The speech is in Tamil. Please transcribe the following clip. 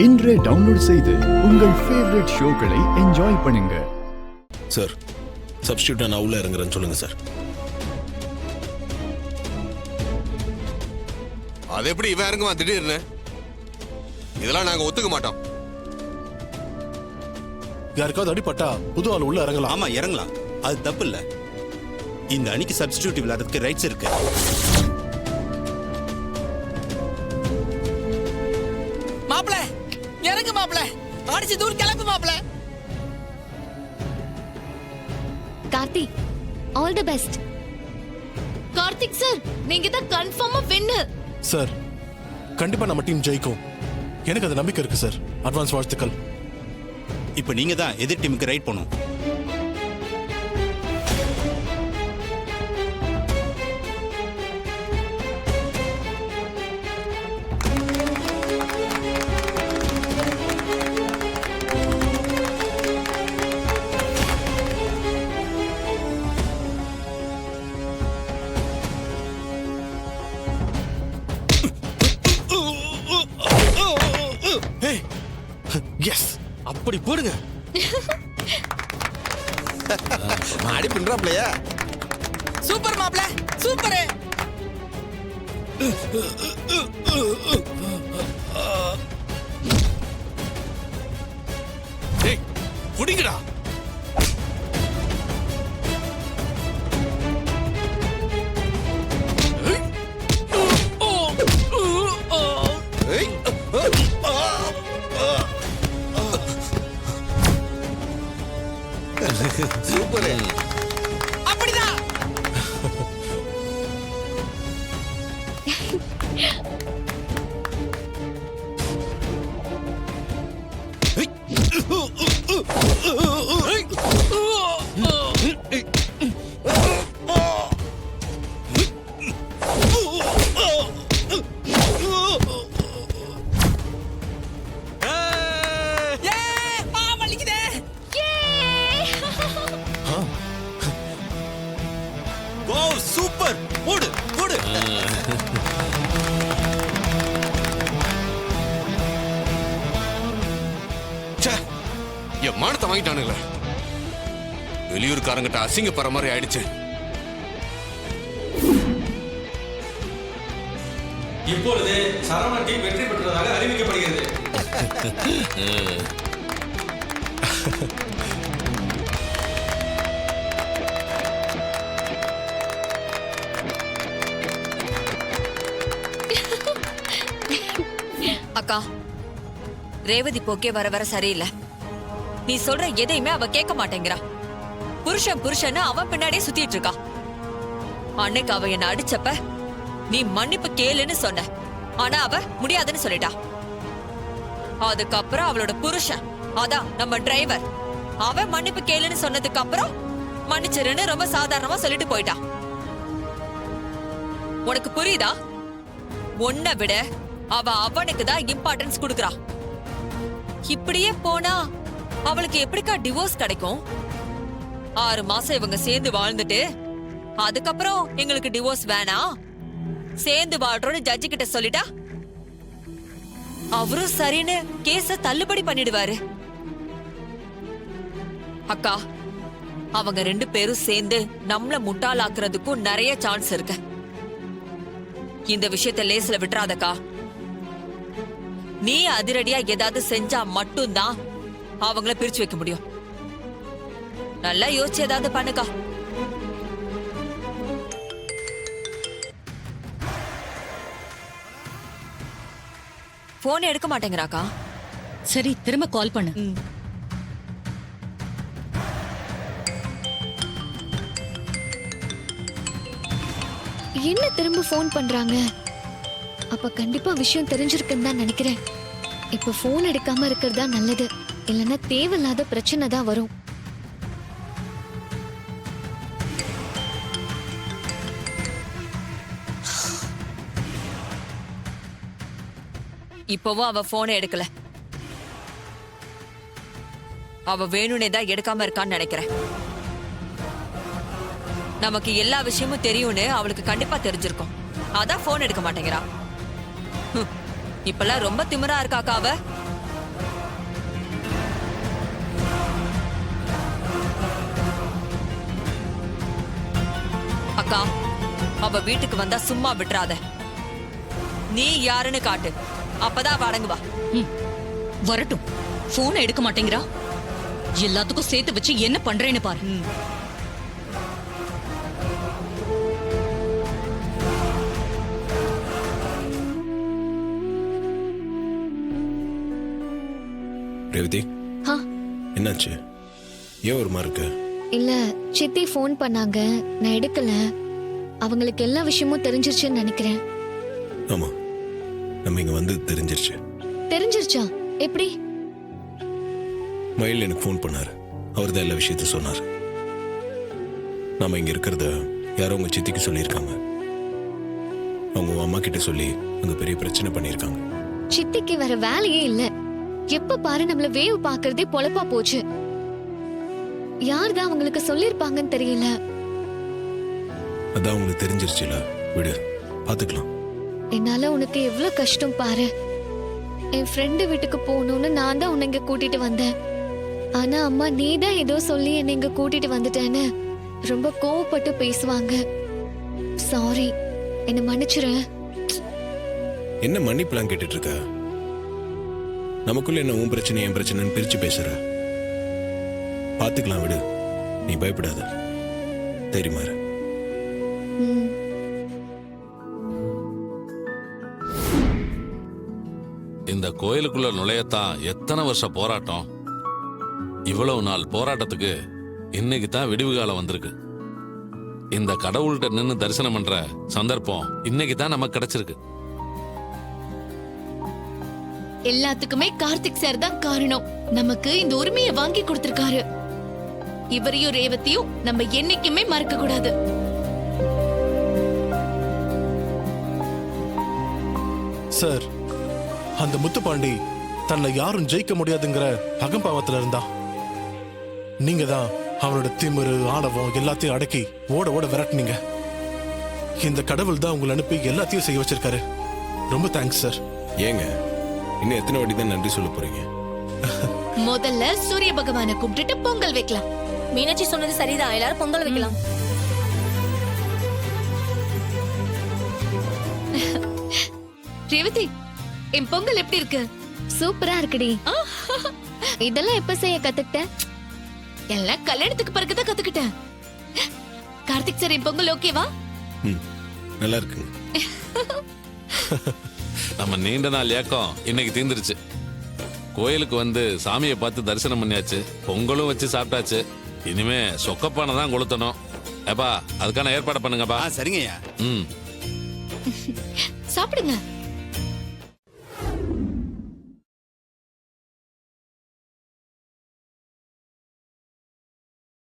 இன்றே டவுன்லோட் செய்து உங்கள் ஃபேவரட் ஷோக்களை என்ஜாய் பண்ணுங்க. சார், சப்ஸ்டியூட்டா நான் உள்ள இறங்குறேன்னு சொல்லுங்க சார். அது எப்படி இவன் இறங்குவான் திடீர்னு? இதெல்லாம் நாங்க ஒத்துக்க மாட்டோம். யாருக்காவது அடிப்பட்டா புது ஆள் உள்ள இறங்கலாம். ஆமா, இறங்கலாம். அது தப்பு இல்ல. இந்த அணிக்கு சப்ஸ்டிடியூட் விளையாடுறதுக்கு ரைட்ஸ் இருக்கு. மாப்ள இறங்கு மாப்ள, அடிச்சு தூள் கிளம்பு மாப்ள. Karthik, all the best. Karthik sir, நீங்க தான் கன்ஃபார்மா வின்னர். சார், கண்டிப்பா நம்ம டீம் ஜெயிக்கும். எனக்கு அது நம்பிக்கை இருக்கு சார். அட்வான்ஸ் வாழ்த்துக்கள். இப்போ நீங்க தான் எதிர் டீமுக்கு ரைட் பண்ணும். எஸ், அப்படி போடுங்க. மாடி பின்றாப்லையா? சூப்பர் மாப்ள, சூப்பர். ஏய், புடிங்கடா. சூப்பர். அப்படிதான். ஓ, சூப்பர். போடு போடு. என் மானத்தை வாங்கிட்டானுங்களே. வெளியூர்காரங்கிட்ட அசிங்கப்படுற மாதிரி ஆயிடுச்சு. இப்பொழுது சரவண டீம் வெற்றி பெற்றதாக அறிவிக்கப்படுகிறது. அக்கா, ரேவதி போக்கே வர வர சரியில்லை. நீ சொல்ற எதையுமே அவ கேட்க மாட்டேங்கிறா. புருஷன் புருஷன்னு அவன் பின்னாடியே சுத்திட்டு இருக்கா. அன்னைக்கு அவ என்ன அடிச்சப்ப நீ மன்னிப்பு கேளுன்னு சொன்ன, ஆனா அவ முடியாதுன்னு சொல்லிட்டா. அதுக்கப்புறம் அவளோட புருஷன், அதான் நம்ம டிரைவர், அவன் மன்னிப்பு கேளுன்னு சொன்னதுக்கு அப்புறம் மன்னிச்சிருன்னு ரொம்ப சாதாரணமா சொல்லிட்டு போயிட்டா. உனக்கு புரியுதா? உன்னை விட அவ அவனுக்கு தான் இம்பார்ட்டன்ஸ் கொடுக்கறா. இப்படியே போனா அவளுக்கு எப்படிக்கா டிவோர்ஸ் கிடைக்கும்? 6 மாசம் இவங்க சேர்ந்து வாழ்ந்துட்டு அதுக்கப்புறம் எங்களுக்கு டிவோர்ஸ் வேணாம், சேர்ந்து வாழ்றோம்னு ஜட்ஜி கிட்ட சொல்லிட்டா அவரும் சரின்னு கேஸ தள்ளுபடி பண்ணிடுவாரு. அக்கா, அவங்க 2 பேரும் சேர்ந்து நம்மள முட்டாளாக்குறதுக்கும் நிறைய சான்ஸ் இருக்கு. இந்த விஷயத்தை லேஸ்ல விட்டுறாதக்கா. நீ அதிரடியா ஏதாவது செஞ்சா மட்டும்தான் அவங்கள பிரிச்சு வைக்க முடியும். நல்லா யோசிச்சு ஏதாவது பண்ணுக்கா. போன் எடுக்க மாட்டேங்கிறாக்கா. சரி, திரும்ப கால் பண்ணு. என்ன திரும்ப ஃபோன் பண்றாங்க? அப்ப கண்டிப்பா விஷயம் தெரிஞ்சிருக்குன்னு தான் நினைக்கிறேன். இப்ப ஃபோன் எடுக்காம இருக்கிறதா நல்லது, இல்லைன்னா தேவையில்லாத பிரச்சனை தான் வரும். இப்பவும் அவ போனை எடுக்கல. அவ வேணும்னே தான் எடுக்காம இருக்கான்னு நினைக்கிறேன். நமக்கு எல்லா விஷயமும் தெரியும்னு அவளுக்கு கண்டிப்பா தெரிஞ்சிருக்கும். அதான் போன் எடுக்க மாட்டேங்கிறா. இப்பெல்லாம் ரொம்ப திமிரா இருக்காக்கா அவ. அக்கா, அவ வீட்டுக்கு வந்தா சும்மா விட்டுறாத. நீ யாருன்னு காட்டு, அப்பதான் அவ அடங்குவா. வரட்டும். போனை எடுக்க மாட்டேங்கிறா. எல்லாத்துக்கும் சேர்த்து வச்சு என்ன பண்றேன்னு பாரு. ரேவதி, ஆ, என்னாச்சு? ஏன் ஒரு மாதிரி இருக்கு? இல்ல சித்தி ஃபோன் பண்ணாங்க, நான் எடுக்கல. அவங்களுக்கு எல்லா விஷயமும் தெரிஞ்சிருச்சுன்னு நினைக்கிறேன். ஆமா, நம்ம இங்க வந்து தெரிஞ்சிருச்சு. தெரிஞ்சிருச்சா? எப்படி? மயில் எனக்கு ஃபோன் பண்ணாரு. அவர் தான் எல்லா விஷயத்தையும் சொன்னார். நாம இங்க இருக்கிறத யாரோ உங்க சித்திக்கு சொல்லியிருக்காங்க. அவங்க உங்க அம்மா கிட்ட சொல்லி அங்க பெரிய பிரச்சனை பண்ணியிருக்காங்க. சித்திக்கு வேற வேலையே இல்ல. எப்ப பாரு நம்மள வேவ் பாக்குறதே பொழப்பா போச்சு. யார்தான் அவங்களுக்கு சொல்லிருப்பாங்கன்னு தெரியல. அதான் உங்களுக்கு தெரிஞ்சிருச்சுல, விடு, பாத்துக்கலாம். என்னால உனக்கு எவ்வளவு கஷ்டம் பாரு. என் ஃப்ரெண்டு வீட்டுக்கு போகணும்னு நான் தான் உன்னை இங்க கூட்டிட்டு வந்தேன். ஆனா அம்மா நீ தான் ஏதோ சொல்லி என்னை இங்க கூட்டிட்டு வந்துட்டேன்னு ரொம்ப கோவப்பட்டு பேசுவாங்க. சாரி, என்ன மன்னிச்சிரு. என்ன மன்னிப்புலாம் கேட்டுட்டு இருக்க? நமக்குள்ள என்ன உன் பிரச்சனை என் பிரச்சனைன்னு பிரிச்சு பேசுற? பாத்துக்கலாம், விடு, நீ பயப்படாத. தெரியுமா? ம். இந்த கோயிலுக்குள்ள நுழையத்தான் எத்தனை வருஷ போராட்டம். இவ்வளவு நாள் போராட்டத்துக்கு இன்னைக்கு தான் விடிவு காலம் வந்திருக்கு. இந்த கடவுள்கிட்ட நின்னு தரிசனம் பண்ற சந்தர்ப்பம் இன்னைக்கு தான் நமக்கு கிடைச்சிருக்கு. எல்லாத்துக்குமே கார்த்திக் சார் தான் காரணம். நமக்கு இந்த உரிமையை வாங்கி கொடுத்திருக்காரு. இவரையும் ரேவதியும் நம்ம என்னைக்குமே மறக்க கூடாது. சார், அந்த முத்துப்பாண்டி தன்னை யாரும் ஜெயிக்க முடியாதுங்கிற அகம்பாவத்துல இருந்தா. நீங்க தான் அவனோட திமிரு ஆணவம் எல்லாத்தையும் அடக்கி ஓட ஓட விரட்டுனீங்க. இந்த கடவுள் தான் உங்களை அனுப்பி எல்லாத்தையும் செய்ய வச்சிருக்காரு. ரொம்ப தேங்க்ஸ் சார். ஏங்க இன்னும் எத்தனை வாட்டி தான் நன்றி சொல்ல போறீங்க? முதல்ல சூரிய பகவானை கும்பிட்டுட்டு பொங்கல் வைக்கலாம். மீனாட்சி சொன்னது சரிதான், எல்லாரும் பொங்கல் வைக்கலாம். ரேவதி, என் பொங்கல் எப்படி இருக்கு? சூப்பரா இருக்குடி. இதெல்லாம் எப்ப செய்ய கத்துக்கிட்ட? எல்லாம் கல்யாணத்துக்கு பிறகுதான் கத்துக்கிட்டேன். கார்த்திக் சார், என் பொங்கல் ஓகேவா? நல்லா இருக்குங்க. நம்ம நீண்ட நாள் ஏக்கம் இன்னைக்கு தீந்துருச்சு. கோயிலுக்கு வந்து சாமியை பார்த்து தரிசனம் பண்ணியாச்சு, பொங்கலும் வச்சு சாப்பிட்டாச்சு. இனிமே சொக்கப்பானை தான் கொளுத்தணும். ஏப்பா, அதுக்கான ஏற்பாடு பண்ணுங்கப்பா. சரிங்கய்யா. ம், சாப்பிடுங்க.